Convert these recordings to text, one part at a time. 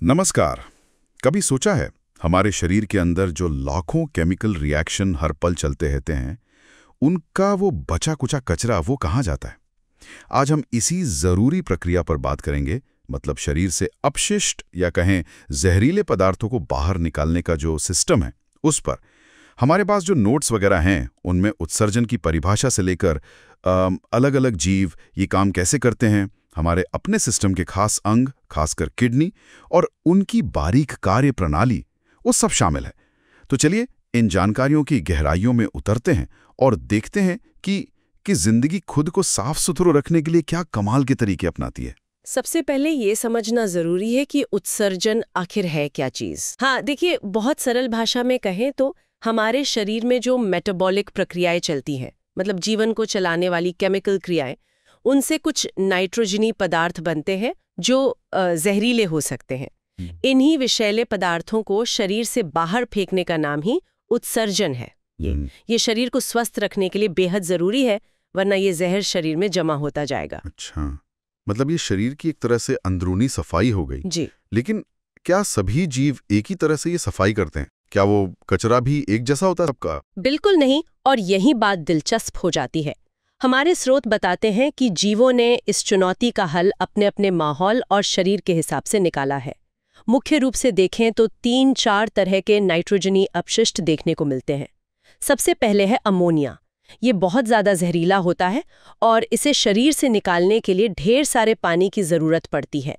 नमस्कार। कभी सोचा है हमारे शरीर के अंदर जो लाखों केमिकल रिएक्शन हर पल चलते रहते हैं, उनका वो बचा कुचा कचरा वो कहाँ जाता है? आज हम इसी जरूरी प्रक्रिया पर बात करेंगे, मतलब शरीर से अपशिष्ट या कहें जहरीले पदार्थों को बाहर निकालने का जो सिस्टम है उस पर। हमारे पास जो नोट्स वगैरह हैं उनमें उत्सर्जन की परिभाषा से लेकर अलग अलग जीव ये काम कैसे करते हैं, हमारे अपने सिस्टम के खास अंग, खासकर किडनी और उनकी बारीक कार्य प्रणाली, वो सब शामिल है। तो चलिए इन जानकारियों की गहराइयों में उतरते हैं और देखते हैं कि जिंदगी खुद को साफ सुथरा रखने के लिए क्या कमाल के तरीके अपनाती है। सबसे पहले ये समझना जरूरी है कि उत्सर्जन आखिर है क्या चीज। हाँ देखिए, बहुत सरल भाषा में कहें तो हमारे शरीर में जो मेटाबॉलिक प्रक्रियाएं चलती हैं, मतलब जीवन को चलाने वाली केमिकल क्रियाएं, उनसे कुछ नाइट्रोजनी पदार्थ बनते हैं जो जहरीले हो सकते हैं। इन्हीं विषैले पदार्थों को शरीर से बाहर फेंकने का नाम ही उत्सर्जन है। ये शरीर को स्वस्थ रखने के लिए बेहद जरूरी है, वरना ये जहर शरीर में जमा होता जाएगा। अच्छा, मतलब ये शरीर की एक तरह से अंदरूनी सफाई हो गई। जी। लेकिन क्या सभी जीव एक ही तरह से ये सफाई करते हैं? क्या वो कचरा भी एक जैसा होता है सबका? बिल्कुल नहीं, और यही बात दिलचस्प हो जाती है। हमारे स्रोत बताते हैं कि जीवों ने इस चुनौती का हल अपने अपने माहौल और शरीर के हिसाब से निकाला है। मुख्य रूप से देखें तो 3-4 तरह के नाइट्रोजनी अपशिष्ट देखने को मिलते हैं। सबसे पहले है अमोनिया। ये बहुत ज़्यादा जहरीला होता है और इसे शरीर से निकालने के लिए ढेर सारे पानी की ज़रूरत पड़ती है।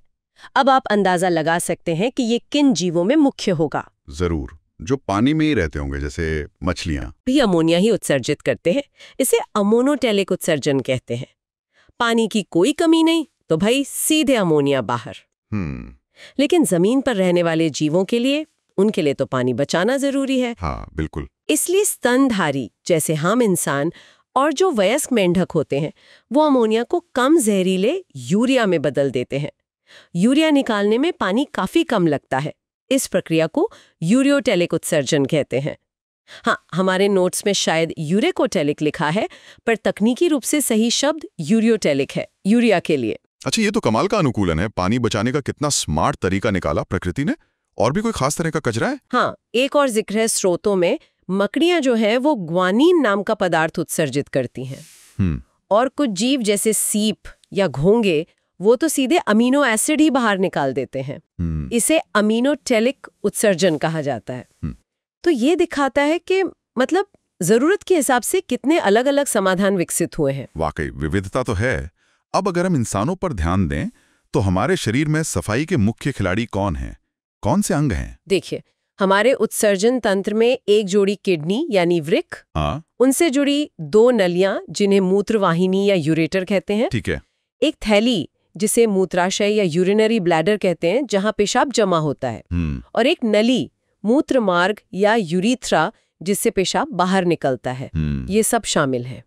अब आप अंदाज़ा लगा सकते हैं कि ये किन जीवों में मुख्य होगा। जरूर, जो पानी में ही रहते होंगे, जैसे मछलियां भी अमोनिया ही उत्सर्जित करते हैं। इसे अमोनोटेलिक उत्सर्जन कहते हैं। पानी की कोई कमी नहीं तो भाई सीधे अमोनिया बाहर। लेकिन जमीन पर रहने वाले जीवों के लिए, उनके लिए तो पानी बचाना जरूरी है। हाँ बिल्कुल। इसलिए स्तनधारी जैसे हम इंसान और जो वयस्क मेंढक होते हैं, वो अमोनिया को कम जहरीले यूरिया में बदल देते हैं। यूरिया निकालने में पानी काफी कम लगता है। इस प्रक्रिया को यूरियोटेलिक उत्सर्जन कहते हैं। हाँ, हमारे नोट्स में शायद यूरेकोटेलिक लिखा है, पर तकनीकी रूप से सही शब्द यूरियोटेलिक है, यूरिया के लिए। अच्छा, ये तो कमाल का अनुकूलन है। पानी बचाने का कितना स्मार्ट तरीका निकाला प्रकृति ने। और भी कोई खास तरह का कचरा है? हाँ, एक और जिक्र है स्रोतों में। मकड़ियां जो है वो ग्वानीन नाम का पदार्थ उत्सर्जित करती हैं। और कुछ जीव जैसे सीप या घोंगे, वो तो सीधे अमीनो एसिड ही बाहर निकाल देते हैं। इसे अमीनोटेलिक उत्सर्जन कहा जाता है। तो ये दिखाता है कि मतलब जरूरत के हिसाब से कितने अलग अलग समाधान विकसित हुए हैं। वाकई विविधता तो है। अब अगर हम इंसानों पर ध्यान दें तो हमारे शरीर में सफाई के मुख्य खिलाड़ी कौन हैं? कौन से अंग हैं? देखिए, हमारे उत्सर्जन तंत्र में एक जोड़ी किडनी यानी वृक्क, उनसे जुड़ी 2 नलियां जिन्हें मूत्रवाहिनी या यूरेटर कहते हैं। ठीक है। एक थैली जिसे मूत्राशय या यूरिनरी ब्लैडर कहते हैं, जहां पेशाब जमा होता है। और एक नली, मूत्र मार्ग या यूरिथ्रा, जिससे पेशाब बाहर निकलता है। ये सब शामिल है।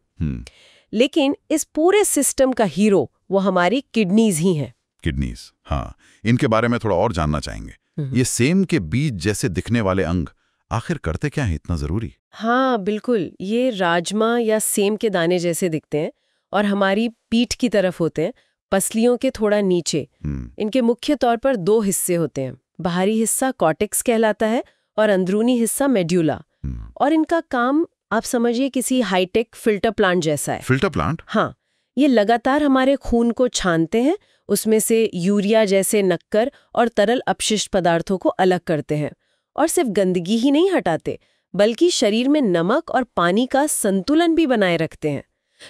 लेकिन इस पूरे सिस्टम का हीरो वो हमारी किडनीज ही हैं। किडनीज, हाँ, इनके बारे में थोड़ा और जानना चाहेंगे। ये सेम के बीज जैसे दिखने वाले अंग आखिर करते क्या है इतना जरूरी? हाँ बिल्कुल, ये राजमा या सेम के दाने जैसे दिखते हैं और हमारी पीठ की तरफ होते हैं, पसलियों के थोड़ा नीचे। इनके मुख्य तौर पर 2 हिस्से होते हैं। बाहरी हिस्सा कॉर्टेक्स कहलाता है और अंदरूनी हिस्सा मेड्यूला। और इनका काम आप समझिए किसी हाईटेक फिल्टर प्लांट जैसा है। Filter plant? हाँ, ये लगातार हमारे खून को छानते हैं, उसमें से यूरिया जैसे नक्कर और तरल अपशिष्ट पदार्थों को अलग करते हैं। और सिर्फ गंदगी ही नहीं हटाते, बल्कि शरीर में नमक और पानी का संतुलन भी बनाए रखते हैं।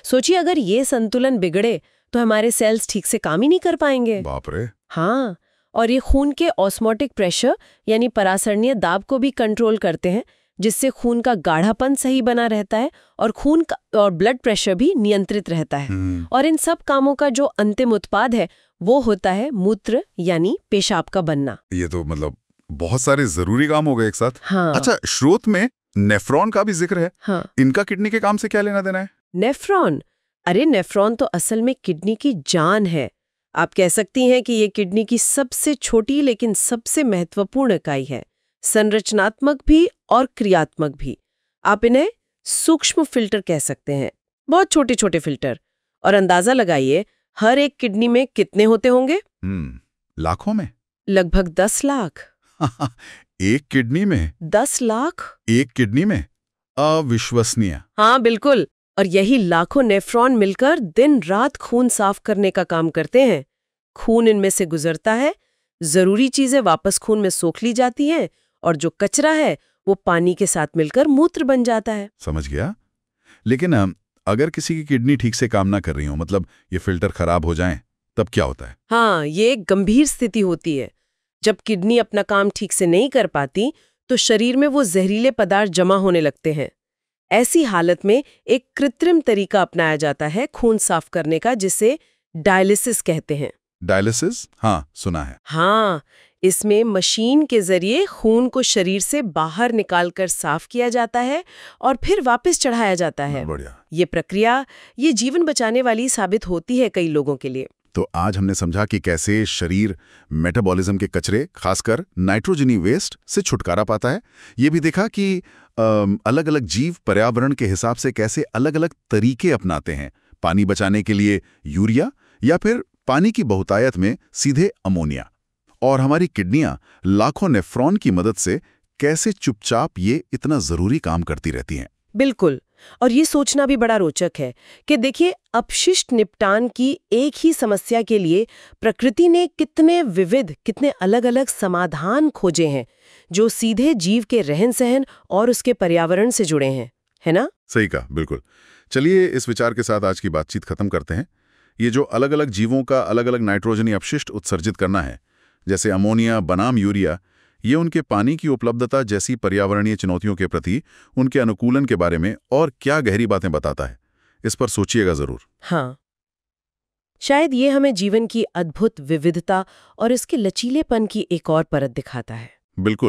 सोचिए, अगर ये संतुलन बिगड़े तो हमारे सेल्स ठीक से काम ही नहीं कर पाएंगे। बाप रे। हाँ, और ये खून के ऑस्मोटिक प्रेशर यानी परासरणीय दाब को भी कंट्रोल करते हैं, जिससे खून का गाढ़ापन सही बना रहता है और खून का और ब्लड प्रेशर भी नियंत्रित रहता है। और इन सब कामों का जो अंतिम उत्पाद है वो होता है मूत्र यानी पेशाब का बनना। ये तो मतलब बहुत सारे जरूरी काम हो गए एक साथ। हाँ। अच्छा, स्रोत में नेफ्रॉन का भी जिक्र है। हाँ। इनका किडनी के काम से क्या लेना देना है? नेफ्रॉन? अरे नेफ्रॉन तो असल में किडनी की जान है। आप कह सकती हैं कि ये किडनी की सबसे छोटी लेकिन सबसे महत्वपूर्ण इकाई है, संरचनात्मक भी और क्रियात्मक भी। आप इन्हें सूक्ष्म फिल्टर कह सकते हैं, बहुत छोटे छोटे फिल्टर। और अंदाजा लगाइए, हर एक किडनी में कितने होते होंगे? लाखों में। लगभग 10 लाख। एक किडनी में? 10 लाख? एक किडनी में? अविश्वसनीय। हाँ बिल्कुल। और यही लाखों नेफ्रॉन मिलकर दिन रात खून साफ करने का काम करते हैं। खून इनमें से गुजरता है, जरूरी चीजें वापस खून में सोख ली जाती हैं, और जो कचरा है वो पानी के साथ मिलकर मूत्र बन जाता है। समझ गया। लेकिन अगर किसी की किडनी ठीक से काम ना कर रही हो, मतलब ये फिल्टर खराब हो जाएं, तब क्या होता है? हाँ, ये एक गंभीर स्थिति होती है। जब किडनी अपना काम ठीक से नहीं कर पाती तो शरीर में वो जहरीले पदार्थ जमा होने लगते हैं। ऐसी हालत में एक कृत्रिम तरीका अपनाया जाता है खून साफ करने का, जिसे डायलिसिस कहते हैं। डायलिसिस? हाँ, सुना है। हाँ, इसमें मशीन के जरिए खून को शरीर से बाहर निकालकर साफ किया जाता है और फिर वापस चढ़ाया जाता है। बढ़िया। ये प्रक्रिया ये जीवन बचाने वाली साबित होती है कई लोगों के लिए। तो आज हमने समझा कि कैसे शरीर मेटाबॉलिज्म के कचरे, खासकर नाइट्रोजनी वेस्ट, से छुटकारा पाता है। ये भी देखा कि अलग अलग जीव पर्यावरण के हिसाब से कैसे अलग अलग तरीके अपनाते हैं, पानी बचाने के लिए यूरिया या फिर पानी की बहुतायत में सीधे अमोनिया। और हमारी किडनियां लाखों नेफ्रॉन की मदद से कैसे चुपचाप ये इतना जरूरी काम करती रहती हैं। बिल्कुल। और ये सोचना भी बड़ा रोचक है कि देखिए, अपशिष्ट निपटान की एक ही समस्या के लिए प्रकृति ने कितने विविध, कितने अलग-अलग समाधान खोजे हैं जो सीधे जीव के रहन सहन और उसके पर्यावरण से जुड़े हैं, है ना? सही कहा, बिल्कुल। चलिए इस विचार के साथ आज की बातचीत खत्म करते हैं। ये जो अलग अलग जीवों का अलग अलग नाइट्रोजनी अपशिष्ट उत्सर्जित करना है, जैसे अमोनिया बनाम यूरिया, ये उनके पानी की उपलब्धता जैसी पर्यावरणीय चुनौतियों के प्रति उनके अनुकूलन के बारे में और क्या गहरी बातें बताता है, इस पर सोचिएगा जरूर। हाँ, शायद ये हमें जीवन की अद्भुत विविधता और इसके लचीलेपन की एक और परत दिखाता है। बिल्कुल।